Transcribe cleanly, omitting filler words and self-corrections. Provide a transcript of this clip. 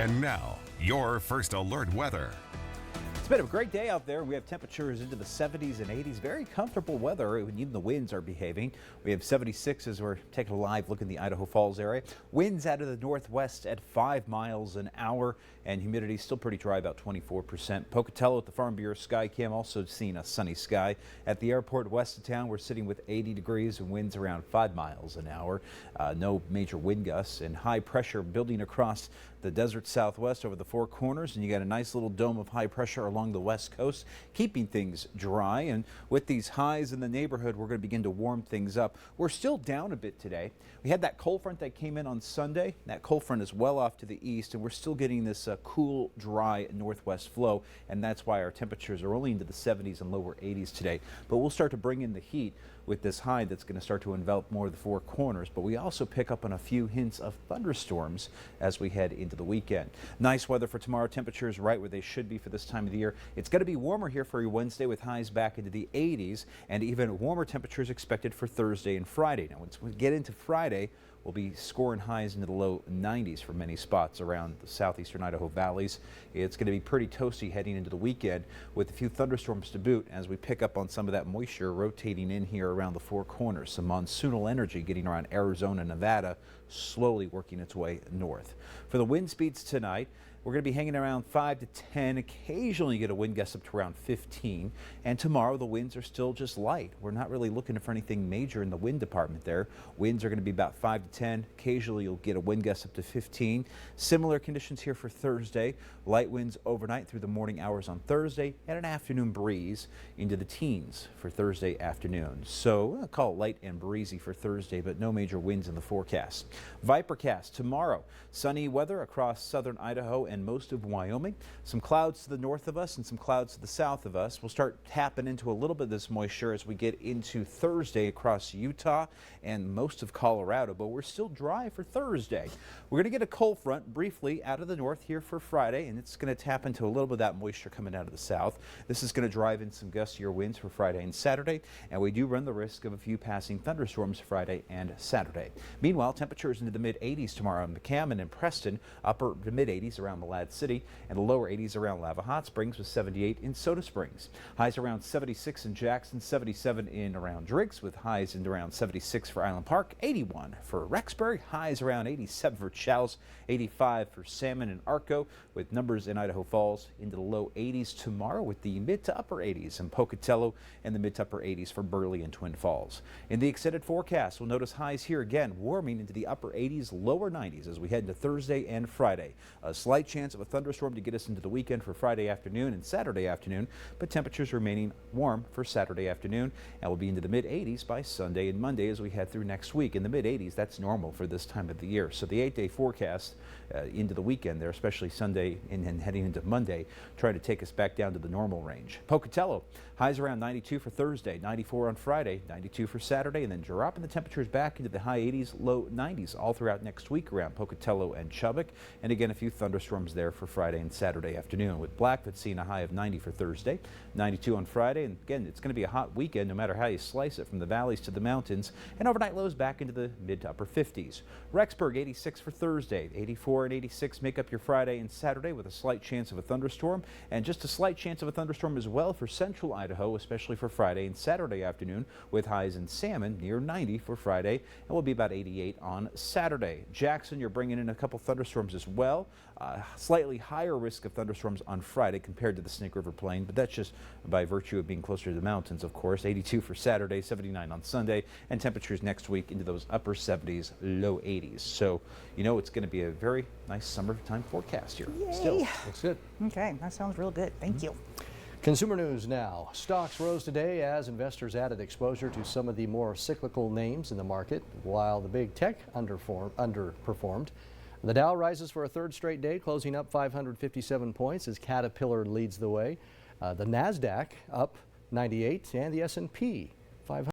And now, your first alert weather. It's been a great day out there. We have temperatures into the 70s and 80s. Very comfortable weather. Even the winds are behaving. We have 76 as we're taking a live look in the Idaho Falls area. Winds out of the northwest at 5 miles an hour, and humidity still pretty dry, about 24%. Pocatello at the Farm Bureau Sky Cam also seeing a sunny sky. At the airport west of town, we're sitting with 80 degrees and winds around 5 miles an hour. No major wind gusts, and high pressure building across the desert southwest over the Four Corners, and you got a nice little dome of high pressure along the west coast, keeping things dry. And with these highs in the neighborhood, we're going to begin to warm things up. We're still down a bit today. We had that cold front that came in on Sunday. That cold front is well off to the east, and we're still getting this cool, dry northwest flow, and that's why our temperatures are only into the 70s and lower 80s today. But we'll start to bring in the heat with this high that's going to start to envelop more of the Four Corners. But we also pick up on a few hints of thunderstorms as we head into the weekend. Nice weather for tomorrow. Temperatures right where they should be for this time of the year. It's going to be warmer here for your Wednesday with highs back into the 80s, and even warmer temperatures expected for Thursday and Friday. Now, once we get into Friday, we'll be scoring highs into the low 90s for many spots around the southeastern Idaho valleys. It's going to be pretty toasty heading into the weekend with a few thunderstorms to boot as we pick up on some of that moisture rotating in here around the Four Corners. Some monsoonal energy getting around Arizona and Nevada, slowly working its way north. For the wind speeds tonight, we're going to be hanging around 5 to 10. Occasionally you get a wind gust up to around 15. And tomorrow the winds are still just light. We're not really looking for anything major in the wind department there. Winds are going to be about 5 to 10. Occasionally you'll get a wind gust up to 15. Similar conditions here for Thursday. Light winds overnight through the morning hours on Thursday, and an afternoon breeze into the teens for Thursday afternoon. So I'll call it light and breezy for Thursday, but no major winds in the forecast. VIPIR-CAST tomorrow. Sunny weather across southern Idaho and most of Wyoming. Some clouds to the north of us and some clouds to the south of us. We'll start tapping into a little bit of this moisture as we get into Thursday across Utah and most of Colorado, but we're still dry for Thursday. We're going to get a cold front briefly out of the north here for Friday, and it's going to tap into a little bit of that moisture coming out of the south. This is going to drive in some gustier winds for Friday and Saturday, and we do run the risk of a few passing thunderstorms Friday and Saturday. Meanwhile, temperatures into the mid-80s tomorrow in McCammon and Preston, upper to mid-80s around Malad City, and the lower 80s around Lava Hot Springs with 78 in Soda Springs. Highs around 76 in Jackson, 77 in around Driggs with highs into around 76 for Island Park, 81 for Rexburg, highs around 87 for Chows, 85 for Salmon and Arco, with numbers in Idaho Falls into the low 80s tomorrow with the mid to upper 80s in Pocatello and the mid to upper 80s for Burley and Twin Falls. In the extended forecast, we'll notice highs here again warming into the upper 80s, lower 90s as we head into Thursday and Friday. A slight chance of a thunderstorm to get us into the weekend for Friday afternoon and Saturday afternoon, but temperatures remaining warm for Saturday afternoon, and we'll be into the mid-80s by Sunday and Monday as we head through next week. In the mid-80s, that's normal for this time of the year. So the 8-day forecast into the weekend there, especially Sunday and heading into Monday, try to take us back down to the normal range. Pocatello, highs around 92 for Thursday, 94 on Friday, 92 for Saturday, and then dropping the temperatures back into the high 80s, low 90s all throughout next week around Pocatello and Chubbuck. And again, a few thunderstorms there for Friday and Saturday afternoon, with Blackfoot seeing a high of 90 for Thursday, 92 on Friday. And again, it's going to be a hot weekend no matter how you slice it, from the valleys to the mountains, and overnight lows back into the mid to upper 50s. Rexburg, 86 for Thursday, 84 and 86 make up your Friday and Saturday with a slight chance of a thunderstorm, and just a slight chance of a thunderstorm as well for central Idaho, especially for Friday and Saturday afternoon, with highs in Salmon near 90 for Friday, and will be about 88 on Saturday. Jackson, you're bringing in a couple thunderstorms as well. Slightly higher risk of thunderstorms on Friday compared to the Snake River Plain, but that's just by virtue of being closer to the mountains, of course. 82 for Saturday, 79 on Sunday, and temperatures next week into those upper 70s, low 80s. So, you know, it's going to be a very nice summertime forecast here. Yay. Still. Looks good. Okay, that sounds real good. Thank you. Consumer news now. Stocks rose today as investors added exposure to some of the more cyclical names in the market, while the big tech underperformed. The Dow rises for a third straight day, closing up 557 points as Caterpillar leads the way. The NASDAQ up 98, and the S&P 500.